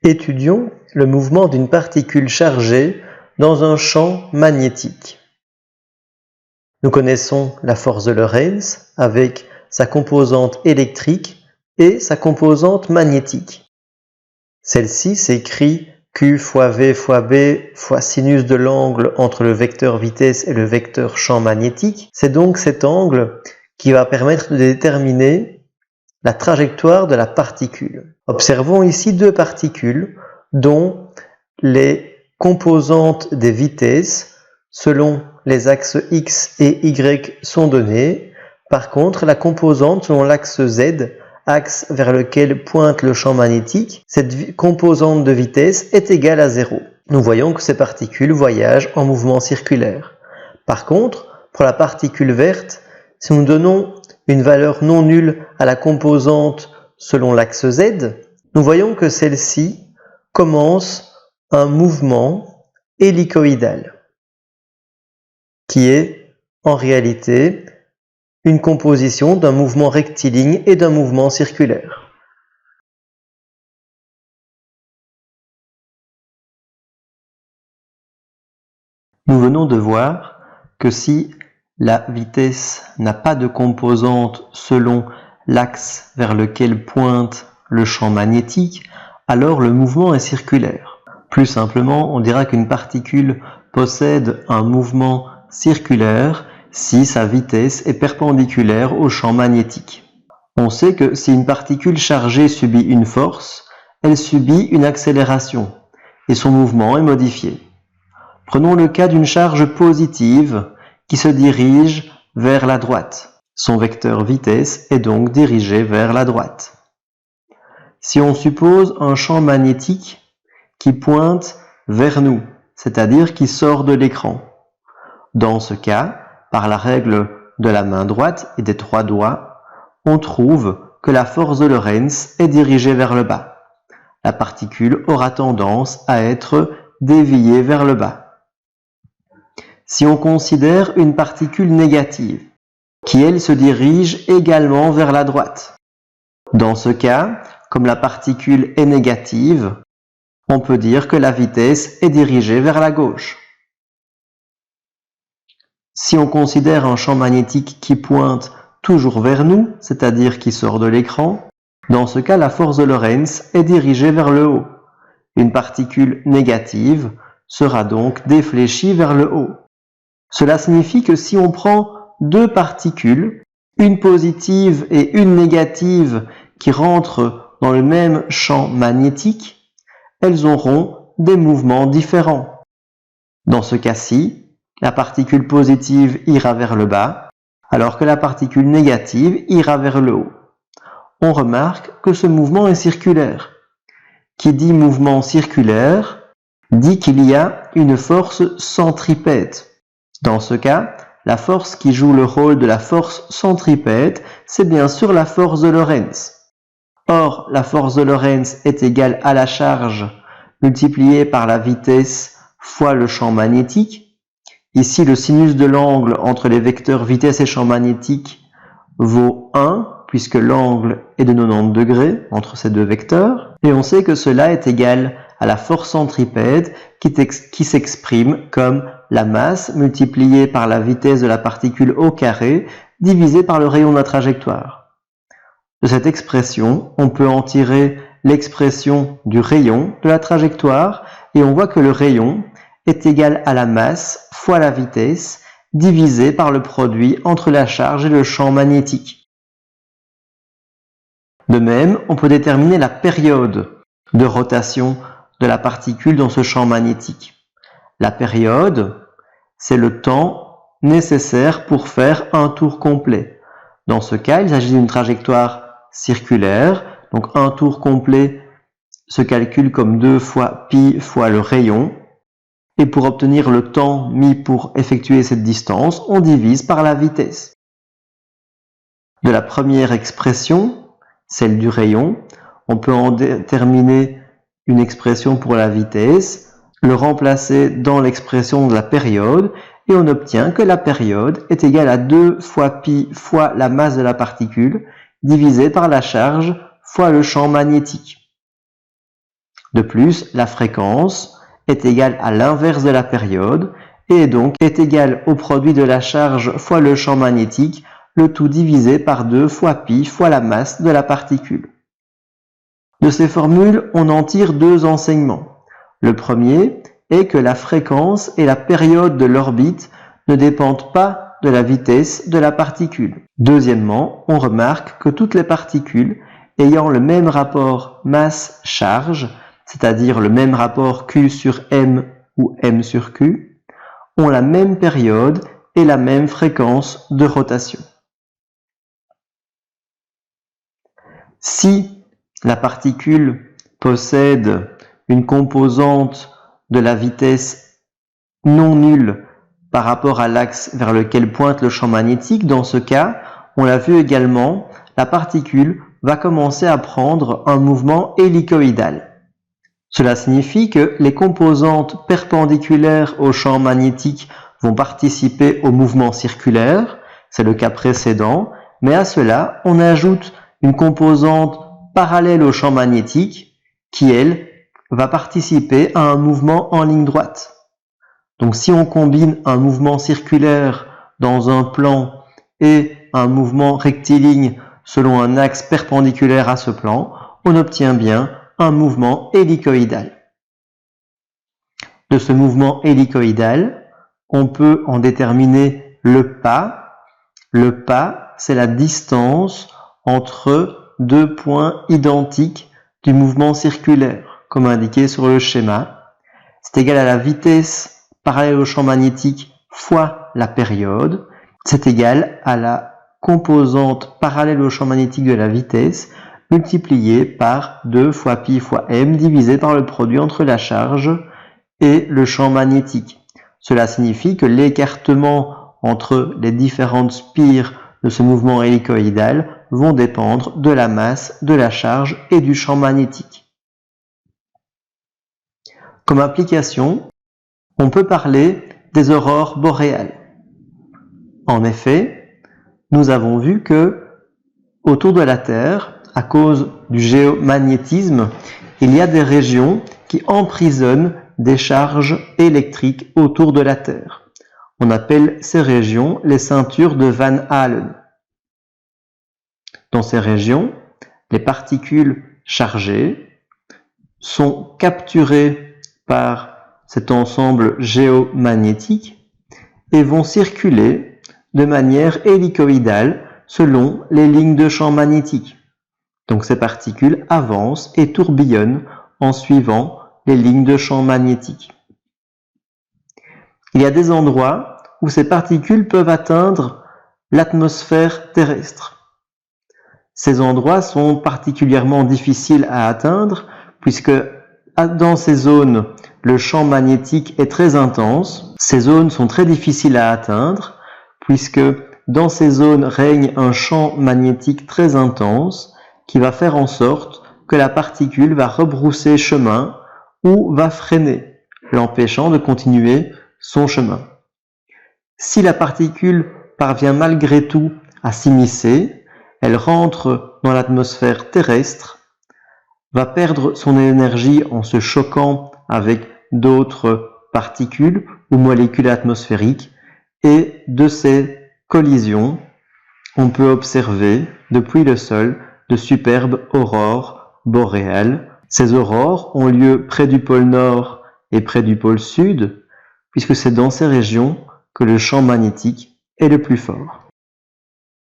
Étudions le mouvement d'une particule chargée dans un champ magnétique. Nous connaissons la force de Lorentz avec sa composante électrique et sa composante magnétique. Celle-ci s'écrit Q fois V fois B fois sinus de l'angle entre le vecteur vitesse et le vecteur champ magnétique. C'est donc cet angle qui va permettre de déterminer la trajectoire de la particule. Observons ici deux particules dont les composantes des vitesses selon les axes X et Y sont données. Par contre, la composante selon l'axe Z, axe vers lequel pointe le champ magnétique, cette composante de vitesse est égale à 0. Nous voyons que ces particules voyagent en mouvement circulaire. Par contre, pour la particule verte, si nous donnons une valeur non nulle à la composante selon l'axe Z, nous voyons que celle-ci commence un mouvement hélicoïdal, qui est en réalité une composition d'un mouvement rectiligne et d'un mouvement circulaire. Nous venons de voir que si la vitesse n'a pas de composante selon l'axe vers lequel pointe le champ magnétique, alors le mouvement est circulaire. Plus simplement, on dira qu'une particule possède un mouvement circulaire si sa vitesse est perpendiculaire au champ magnétique. On sait que si une particule chargée subit une force, elle subit une accélération et son mouvement est modifié. Prenons le cas d'une charge positive qui se dirige vers la droite. Son vecteur vitesse est donc dirigé vers la droite. Si on suppose un champ magnétique qui pointe vers nous, c'est-à-dire qui sort de l'écran, dans ce cas, par la règle de la main droite et des trois doigts, on trouve que la force de Lorentz est dirigée vers le bas. La particule aura tendance à être déviée vers le bas. Si on considère une particule négative, qui elle se dirige également vers la droite. Dans ce cas, comme la particule est négative, on peut dire que la vitesse est dirigée vers la gauche. Si on considère un champ magnétique qui pointe toujours vers nous, c'est-à-dire qui sort de l'écran, dans ce cas, la force de Lorentz est dirigée vers le haut. Une particule négative sera donc défléchie vers le haut. Cela signifie que si on prend deux particules, une positive et une négative qui rentrent dans le même champ magnétique, elles auront des mouvements différents. Dans ce cas-ci, la particule positive ira vers le bas, alors que la particule négative ira vers le haut. On remarque que ce mouvement est circulaire. Qui dit mouvement circulaire, dit qu'il y a une force centripète. Dans ce cas, la force qui joue le rôle de la force centripète, c'est bien sûr la force de Lorentz. Or, la force de Lorentz est égale à la charge multipliée par la vitesse fois le champ magnétique. Ici, le sinus de l'angle entre les vecteurs vitesse et champ magnétique vaut 1, puisque l'angle est de 90 degrés entre ces deux vecteurs. Et on sait que cela est égal à la force centripète qui s'exprime comme la masse multipliée par la vitesse de la particule au carré divisée par le rayon de la trajectoire. De cette expression, on peut en tirer l'expression du rayon de la trajectoire et on voit que le rayon est égal à la masse fois la vitesse divisé par le produit entre la charge et le champ magnétique. De même, on peut déterminer la période de rotation de la particule dans ce champ magnétique. La période, c'est le temps nécessaire pour faire un tour complet. Dans ce cas, il s'agit d'une trajectoire circulaire, donc un tour complet se calcule comme 2 fois pi fois le rayon, et pour obtenir le temps mis pour effectuer cette distance, on divise par la vitesse. De la première expression, celle du rayon, on peut en déterminer une expression pour la vitesse, le remplacer dans l'expression de la période, et on obtient que la période est égale à 2 fois pi fois la masse de la particule, divisé par la charge fois le champ magnétique. De plus, la fréquence est égale à l'inverse de la période et donc est égale au produit de la charge fois le champ magnétique, le tout divisé par 2 fois pi fois la masse de la particule. De ces formules, on en tire 2 enseignements. Le premier est que la fréquence et la période de l'orbite ne dépendent pas de la vitesse de la particule. Deuxièmement, on remarque que toutes les particules ayant le même rapport masse-charge, c'est-à-dire le même rapport Q sur M ou M sur Q, ont la même période et la même fréquence de rotation. Si la particule possède une composante de la vitesse non nulle par rapport à l'axe vers lequel pointe le champ magnétique, dans ce cas, on l'a vu également, la particule va commencer à prendre un mouvement hélicoïdal. Cela signifie que les composantes perpendiculaires au champ magnétique vont participer au mouvement circulaire, c'est le cas précédent, mais à cela, on ajoute une composante parallèle au champ magnétique qui, elle, va participer à un mouvement en ligne droite. Donc si on combine un mouvement circulaire dans un plan et un mouvement rectiligne selon un axe perpendiculaire à ce plan, on obtient bien un mouvement hélicoïdal. De ce mouvement hélicoïdal, on peut en déterminer le pas. Le pas, c'est la distance entre 2 points identiques du mouvement circulaire, comme indiqué sur le schéma. C'est égal à la vitesse parallèle au champ magnétique fois la période. C'est égal à la composante parallèle au champ magnétique de la vitesse multipliée par 2 fois pi fois m divisé par le produit entre la charge et le champ magnétique. Cela signifie que l'écartement entre les différentes spires de ce mouvement hélicoïdal vont dépendre de la masse, de la charge et du champ magnétique. Comme application, on peut parler des aurores boréales. En effet, nous avons vu que autour de la Terre, à cause du géomagnétisme, il y a des régions qui emprisonnent des charges électriques autour de la Terre. On appelle ces régions les ceintures de Van Allen. Dans ces régions, les particules chargées sont capturées par cet ensemble géomagnétique et vont circuler de manière hélicoïdale selon les lignes de champ magnétique. Donc ces particules avancent et tourbillonnent en suivant les lignes de champ magnétique. Il y a des endroits où ces particules peuvent atteindre l'atmosphère terrestre. Ces endroits sont particulièrement difficiles à atteindre puisque dans ces zones, le champ magnétique est très intense. Ces zones sont très difficiles à atteindre puisque dans ces zones règne un champ magnétique très intense qui va faire en sorte que la particule va rebrousser chemin ou va freiner, l'empêchant de continuer son chemin. Si la particule parvient malgré tout à s'immiscer, elle rentre dans l'atmosphère terrestre, va perdre son énergie en se choquant avec d'autres particules ou molécules atmosphériques, et de ces collisions, on peut observer depuis le sol de superbes aurores boréales. Ces aurores ont lieu près du pôle Nord et près du pôle Sud, puisque c'est dans ces régions que le champ magnétique est le plus fort.